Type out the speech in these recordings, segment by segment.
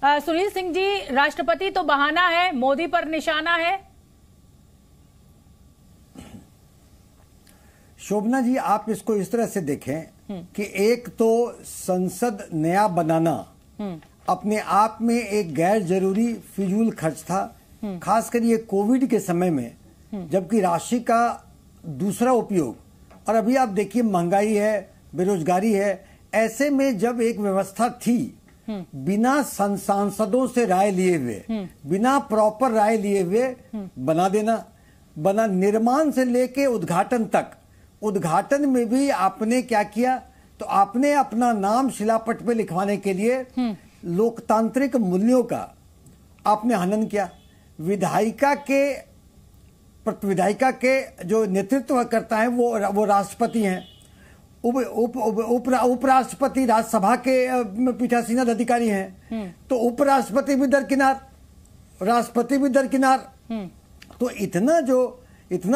सुनील सिंह जी, राष्ट्रपति तो बहाना है, मोदी पर निशाना है। शोभना जी, आप इसको इस तरह से देखें कि एक तो संसद नया बनाना अपने आप में एक गैर जरूरी फिजूल खर्च था, खासकर ये कोविड के समय में, जबकि राशि का दूसरा उपयोग, और अभी आप देखिए महंगाई है, बेरोजगारी है, ऐसे में जब एक व्यवस्था थी बिना सांसदों से राय लिए हुए, बिना प्रॉपर राय लिए हुए बना देना, बना निर्माण से लेके उद्घाटन तक, उद्घाटन में भी आपने क्या किया, तो आपने अपना नाम शिलापट पे लिखवाने के लिए लोकतांत्रिक मूल्यों का आपने हनन किया। विधायिका के जो नेतृत्व करता है वो राष्ट्रपति हैं, उपराष्ट्रपति राज्यसभा के पीठासीन अधिकारी हैं, तो उपराष्ट्रपति भी दरकिनार, राष्ट्रपति भी दरकिनार। तो इतना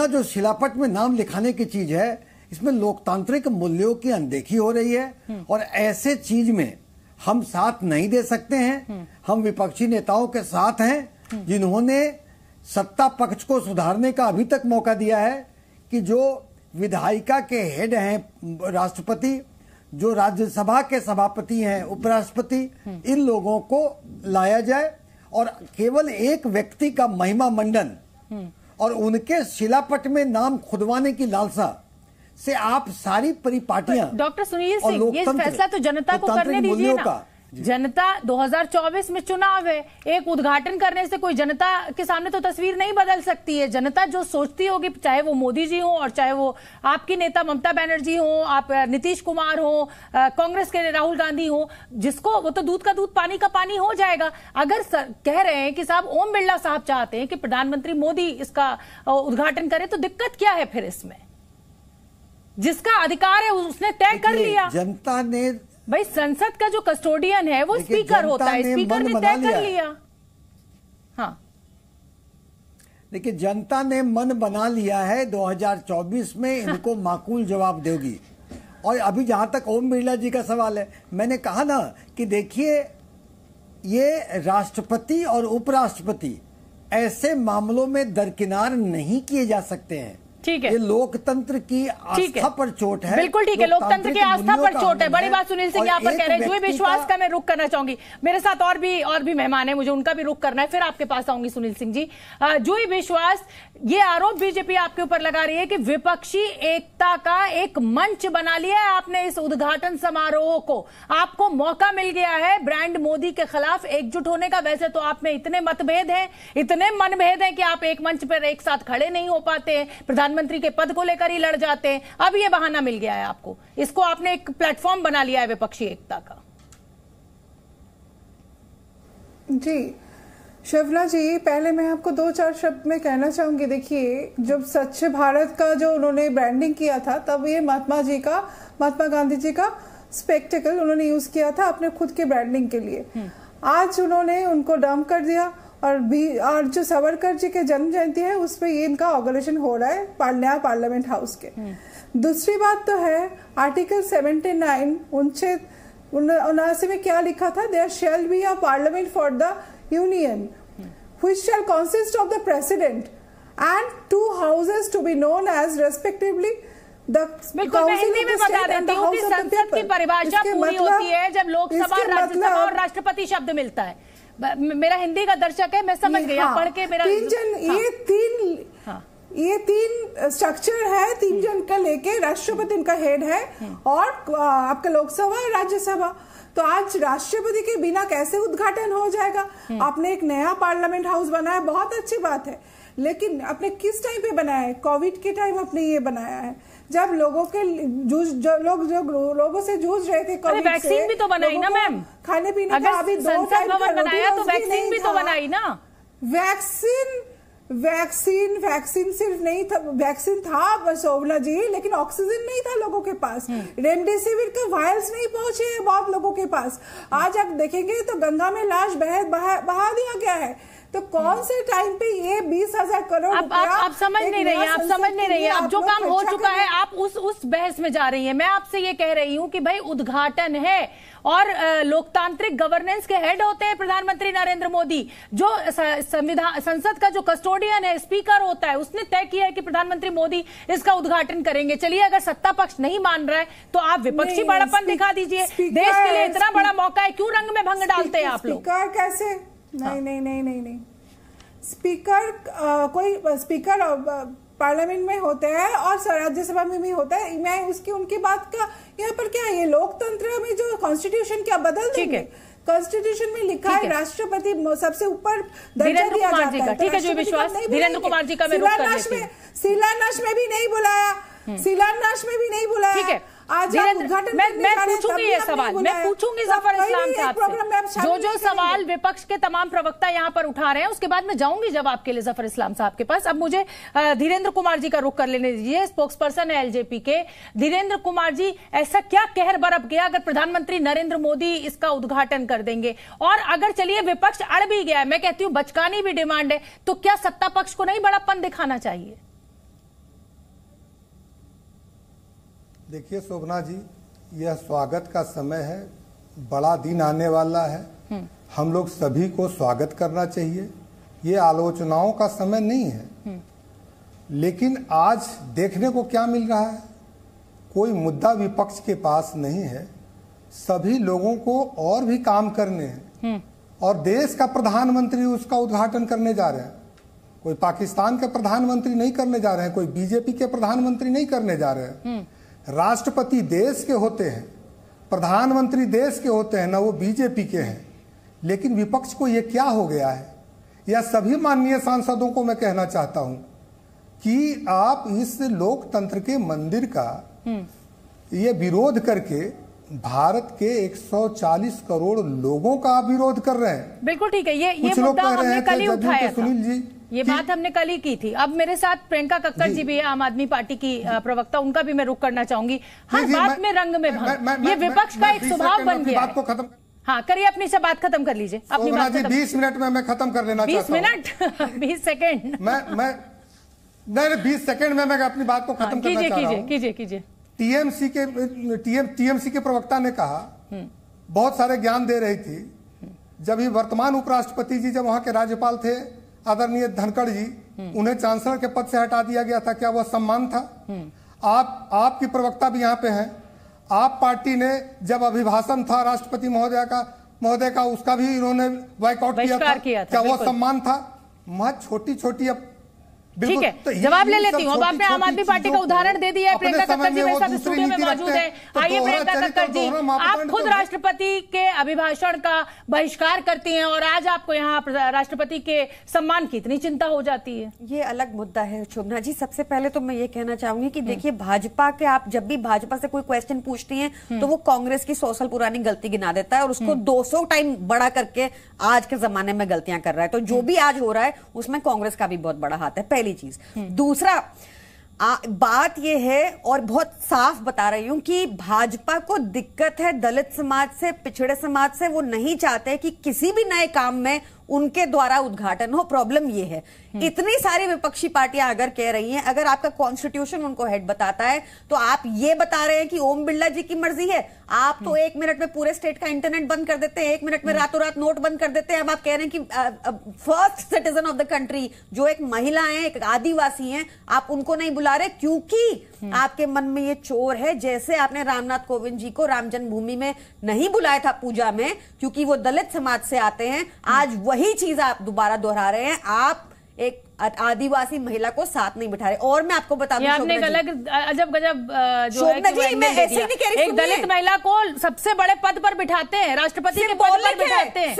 जो शिलापट में नाम लिखाने की चीज है, इसमें लोकतांत्रिक मूल्यों की अनदेखी हो रही है। और ऐसे चीज में हम साथ नहीं दे सकते हैं। हम विपक्षी नेताओं के साथ हैं जिन्होंने सत्ता पक्ष को सुधारने का अभी तक मौका दिया है कि जो विधायिका के हेड हैं राष्ट्रपति, जो राज्यसभा के सभापति हैं उपराष्ट्रपति, इन लोगों को लाया जाए और केवल एक व्यक्ति का महिमा मंडन और उनके शिलापट में नाम खुदवाने की लालसा से आप सारी परिपाटियां। डॉक्टर सुनील सिंह, ये फैसला तो जनता को करने दीजिए ना। जनता 2024 में चुनाव है, एक उद्घाटन करने से कोई जनता के सामने तो तस्वीर नहीं बदल सकती है। जनता जो सोचती होगी, चाहे वो मोदी जी हो और चाहे वो आपकी नेता ममता बनर्जी हो, आप नीतीश कुमार हो, कांग्रेस के राहुल गांधी हो, जिसको वो तो दूध का दूध पानी का पानी हो जाएगा। अगर कह रहे हैं कि साहब ओम बिरला साहब चाहते हैं कि प्रधानमंत्री मोदी इसका उद्घाटन करे, तो दिक्कत क्या है फिर इसमें? जिसका अधिकार है उसने तय कर लिया। जनता ने, भाई संसद का जो कस्टोडियन है वो स्पीकर होता है, स्पीकर ने तय कर लिया। हाँ, देखिए जनता ने मन बना लिया है, 2024 में इनको माकूल जवाब देगी। और अभी जहां तक ओम बिरला जी का सवाल है, मैंने कहा ना कि देखिए ये राष्ट्रपति और उपराष्ट्रपति ऐसे मामलों में दरकिनार नहीं किए जा सकते हैं। ठीक है, ये लोकतंत्र की आस्था पर चोट है। बिल्कुल ठीक है, लोकतंत्र की आस्था पर चोट है। बड़ी बात सुनील सिंह यहाँ पर कह रहे हैं। जुए विश्वास का मैं रुख करना चाहूंगी, मेरे साथ और भी मेहमान है, मुझे उनका भी रुख करना है, फिर आपके पास आऊंगी सुनील सिंह जी। जुए विश्वास, ये आरोप बीजेपी आपके ऊपर लगा रही है कि विपक्षी एकता का एक मंच बना लिया है आपने इस उद्घाटन समारोह को। आपको मौका मिल गया है ब्रांड मोदी के खिलाफ एकजुट होने का। वैसे तो आप में इतने मतभेद हैं, इतने मनभेद हैं कि आप एक मंच पर एक साथ खड़े नहीं हो पाते हैं, प्रधानमंत्री के पद को लेकर ही लड़ जाते हैं। अब ये बहाना मिल गया है आपको, इसको आपने एक प्लेटफॉर्म बना लिया है विपक्षी एकता का। जी शोभना जी, पहले मैं आपको 2-4 शब्द में कहना चाहूंगी। देखिए, जब स्वच्छ भारत का जो उन्होंने ब्रांडिंग किया था, तब ये महात्मा गांधी जी का स्पेक्टिकल उन्होंने यूज किया था अपने खुद के ब्रांडिंग के लिए। आज उन्होंने उनको डंप कर दिया और जो सावरकर जी के जन्म जयंती है उस पर ये इनका ऑर्गेनाइजेशन हो रहा है नया पार्लियामेंट हाउस के। दूसरी बात तो है आर्टिकल 79 79 में क्या लिखा था, there shall be a parliament for the union which shall consist of the president and 2 houses to be known as respectively बिल्कुल, मैं हिंदी में बता देती हूँ कि संसद की परिभाषा पूरी होती है जब लोकसभा, राज्यसभा और राष्ट्रपति शब्द मिलता है। मेरा हिंदी का दर्शक है, मैं समझ गई। हाँ, पढ़ के मेरा ये तीन स्ट्रक्चर है, 3 जन का लेके राष्ट्रपति इनका हेड है और आपका लोकसभा और राज्यसभा। तो आज राष्ट्रपति के बिना कैसे उद्घाटन हो जाएगा? आपने एक नया पार्लियामेंट हाउस बनाया, बहुत अच्छी बात है, लेकिन आपने किस टाइम पे बनाया है? कोविड के टाइम आपने ये बनाया है, जब लोगों के लोगों से जूझ रहे थे कोविड से। वैक्सीन भी तो बनाई ना मैम, खाने पीने का अभी 2 टाइम बनाया तो वैक्सीन भी तो बनाई ना। वैक्सीन सिर्फ नहीं था, वैक्सीन था शोभना जी, लेकिन ऑक्सीजन नहीं था लोगों के पास। रेमडेसिविर के वायल्स नहीं पहुंचे हैं बहुत लोगों के पास। आज आप देखेंगे तो गंगा में लाश बहा दिया गया है। तो कौन से टाइम पे ये 20,000 करोड़ आप समझ नहीं रही हैं, आप समझ नहीं रही हैं। अब जो काम हो चुका है आप उस बहस में जा रही हैं। मैं आपसे ये कह रही हूं कि भाई उद्घाटन है और लोकतांत्रिक गवर्नेंस के हेड होते हैं प्रधानमंत्री नरेंद्र मोदी। जो संविधान संसद का जो कस्टोडियन है, स्पीकर होता है, उसने तय किया है कि प्रधानमंत्री मोदी इसका उद्घाटन करेंगे। चलिए, अगर सत्ता पक्ष नहीं मान रहा है तो आप विपक्षी बड़ापन दिखा दीजिए। देश के लिए इतना बड़ा मौका है, क्यों रंग में भंग डालते हैं आप लोग? स्पीकर कैसे? नहीं, स्पीकर कोई स्पीकर पार्लियामेंट में होते हैं और राज्यसभा में भी होता है। मैं उसकी उनकी बात का यहाँ पर क्या है, ये लोकतंत्र में जो कॉन्स्टिट्यूशन क्या बदल देंगे? कॉन्स्टिट्यूशन में लिखा है राष्ट्रपति सबसे ऊपर दर्जा दिया जाता है। ठीक है, जो विश्वास धीरेन्द्र कुमार जी का शिलान्यास में भी नहीं बुलाया, शिलान्यास में भी नहीं बुलाया। ठीक है, आज मैं पूछूंगी ये सवाल, मैं पूछूंगी जफर इस्लाम साहब से। जो सवाल विपक्ष के तमाम प्रवक्ता यहाँ पर उठा रहे हैं उसके बाद मैं जाऊंगी जवाब के लिए जफर इस्लाम साहब के पास। अब मुझे धीरेन्द्र कुमार जी का रुख कर लेने दीजिए, स्पोक्स पर्सन है एलजेपी के। धीरेन्द्र कुमार जी, ऐसा क्या कहर बरप गया अगर प्रधानमंत्री नरेंद्र मोदी इसका उद्घाटन कर देंगे? और अगर चलिए विपक्ष अड़ भी गया है, मैं कहती हूँ बचकानी भी डिमांड है, तो क्या सत्ता पक्ष को नहीं बड़ापन दिखाना चाहिए? देखिए शोभना जी, यह स्वागत का समय है, बड़ा दिन आने वाला है, हम लोग सभी को स्वागत करना चाहिए। ये आलोचनाओं का समय नहीं है। लेकिन आज देखने को क्या मिल रहा है, कोई मुद्दा विपक्ष के पास नहीं है। सभी लोगों को और भी काम करने हैं और देश का प्रधानमंत्री उसका उद्घाटन करने जा रहे हैं। कोई पाकिस्तान के प्रधानमंत्री नहीं करने जा रहे हैं, कोई बीजेपी के प्रधानमंत्री नहीं करने जा रहे हैं। राष्ट्रपति देश के होते हैं, प्रधानमंत्री देश के होते हैं, ना वो बीजेपी के हैं। लेकिन विपक्ष को ये क्या हो गया है? या सभी माननीय सांसदों को मैं कहना चाहता हूं कि आप इस लोकतंत्र के मंदिर का ये विरोध करके भारत के 140 करोड़ लोगों का विरोध कर रहे हैं। बिल्कुल ठीक है, ये मुद्दा हमने कल ही उठाया था। सुनील जी, ये बात हमने कल ही की थी। अब मेरे साथ प्रियंका कक्कड़ जी भी है, आम आदमी पार्टी की प्रवक्ता, उनका भी मैं रुख करना चाहूंगी। हर बात में रंग में भंग, ये विपक्ष का एक स्वभाव बन गया है। हाँ, करिए, अपनी से बात खत्म कर लीजिए। अपनी बात 20 मिनट में मैं खत्म कर लेना चाहता हूं। 20 मिनट 20 सेकेंड नहीं, 20 सेकेंड में मैं अपनी बात को खत्म करना चाह रहा हूं। कीजिए। टीएमसी के प्रवक्ता ने कहा, बहुत सारे ज्ञान दे रही थी। जब ये वर्तमान उपराष्ट्रपति जी जब वहां के राज्यपाल थे आदरणीय धनखड़ जी, उन्हें चांसलर के पद से हटा दिया गया था, क्या वह सम्मान था? आपकी प्रवक्ता भी यहाँ पे हैं। आप पार्टी ने जब अभिभाषण था राष्ट्रपति महोदय का उसका भी इन्होंने बॉयकॉट किया था, क्या वह सम्मान था? छोटी छोटी ठीक है, तो जवाब ले लेती हूँ। अब आपने आम आदमी पार्टी का उदाहरण दे दिया है। प्रियंका कक्कड़ जी मेरे साथ स्टूडियो में मौजूद है। आइए प्रियंका कक्कड़ जी, आप खुद राष्ट्रपति के अभिभाषण का बहिष्कार करती हैं और आज आपको यहाँ राष्ट्रपति के सम्मान की इतनी चिंता हो जाती है। ये अलग मुद्दा है शोभना जी। सबसे पहले तो मैं ये कहना चाहूंगी कि देखिए, भाजपा के आप जब भी भाजपा से कोई क्वेश्चन पूछती हैं तो वो कांग्रेस की 100 साल पुरानी गलती गिना देता है और उसको 200 टाइम बड़ा करके आज के जमाने में गलतियां कर रहा है। तो जो भी आज हो रहा है उसमें कांग्रेस का भी बहुत बड़ा हाथ है, पहली चीज। दूसरा बात यह है, और बहुत साफ बता रही हूं, कि भाजपा को दिक्कत है दलित समाज से, पिछड़े समाज से। वो नहीं चाहते कि किसी भी नए काम में उनके द्वारा उद्घाटन हो। प्रॉब्लम ये है, इतनी सारी विपक्षी पार्टियां अगर कह रही हैं, अगर आपका कॉन्स्टिट्यूशन उनको हेड बताता है, तो आप ये बता रहे हैं कि ओम बिरला जी की मर्जी है। आप तो 1 मिनट में पूरे स्टेट का इंटरनेट बंद कर देते हैं, 1 मिनट में रातों रात नोट बंद कर देते हैं। अब आप कह रहे हैं कि first citizen of the country जो एक महिला है, एक आदिवासी हैं, आप उनको नहीं बुला रहे क्योंकि आपके मन में ये चोर है। जैसे आपने रामनाथ कोविंद जी को राम जन्मभूमि में नहीं बुलाया था पूजा में क्योंकि वो दलित समाज से आते हैं, आज वही चीज आप दोबारा दोहरा रहे हैं। आप एक आदिवासी महिला को साथ नहीं बिठा रहे। और मैं आपको बता दूं, आपने अजब गजब जो है जी, मैं ऐसे नहीं कह रही, एक दलित महिला को सबसे बड़े पद पर बिठाते हैं, राष्ट्रपति के पद पर बिठाते हैं।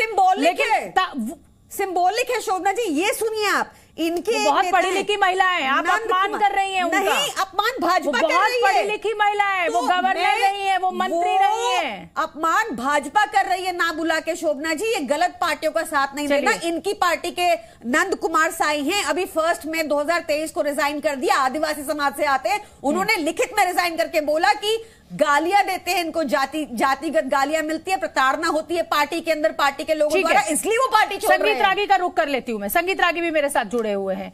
सिंबॉलिक है शोभना जी, ये सुनिए आप। इनके बहुत पढ़ी लिखी महिला है, आप अपमान कर रही हैं उनका। नहीं, अपमान भाजपा कर रही है। बहुत पढ़ी लिखी महिला है, वो गवर्नर रही है, वो मंत्री रही है। अपमान भाजपा कर रही है ना बुला के शोभना जी। ये गलत पार्टियों का साथ नहीं देना। इनकी पार्टी के नंद कुमार साई हैं, अभी 1 मई 2023 को रिजाइन कर दिया, आदिवासी समाज से आते हैं। उन्होंने लिखित में रिजाइन करके बोला कि गालियां देते हैं, इनको जातिगत गालियां मिलती है, प्रताड़ना होती है पार्टी के अंदर, पार्टी के लोगों द्वारा, इसलिए वो पार्टी छोड़ रहे हैं। संगीत रागी का रुख कर लेती हूं मैं, संगीत रागी भी मेरे साथ जुड़े हुए हैं।